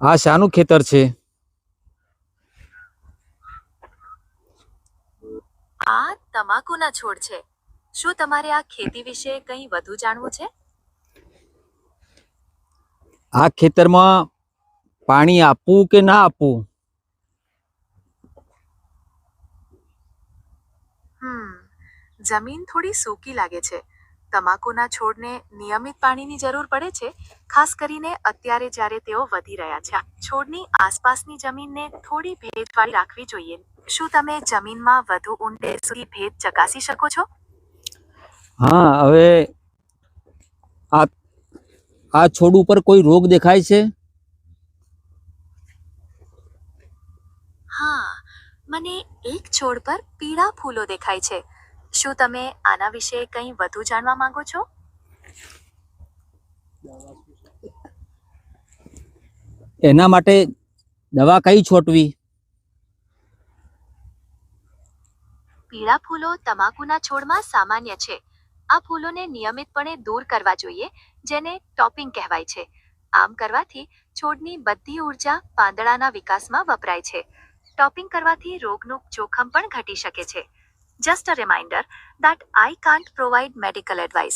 આ શાનું ખેતર છે? આ તમાકુના છોડ છે. શું તમારે આ ખેતી વિશે કંઈ વધુ જાણવું છે? આ ખેતરમાં પાણી આપવું કે ના આપવું? જમીન થોડી સૂકી લાગે છે. તમાકુના છોડને નિયમિત પાણીની જરૂર પડે છે, ખાસ કરીને અત્યારે જ્યારે તેઓ વધી રહ્યા છે. છોડની આસપાસની જમીનને થોડી ભેજવાળી રાખવી જોઈએ. શું તમે જમીનમાં વધુ ઊંડે સુધી ભેજ ચકાસી શકો છો? હા, હવે આ આ છોડ ઉપર કોઈ રોગ દેખાય છે? હા, મને એક છોડ પર પીળા ફૂલો દેખાય છે. શું તમે આના વિશે કંઈ વધુ જાણવા માંગો છો? એના માટે દવા કઈ છોટવી? પીળા ફૂલો તમાકુના છોડમાં સામાન્ય છે. આ ફૂલોને નિયમિતપણે દૂર કરવા જોઈએ, જેને ટોપિંગ કહેવાય છે. આમ કરવાથી છોડની બધી ઊર્જા પાંદડાના વિકાસમાં વપરાય છે. ટોપિંગ કરવાથી રોગનું જોખમ પણ ઘટી શકે છે. Just a reminder that I can't provide medical advice.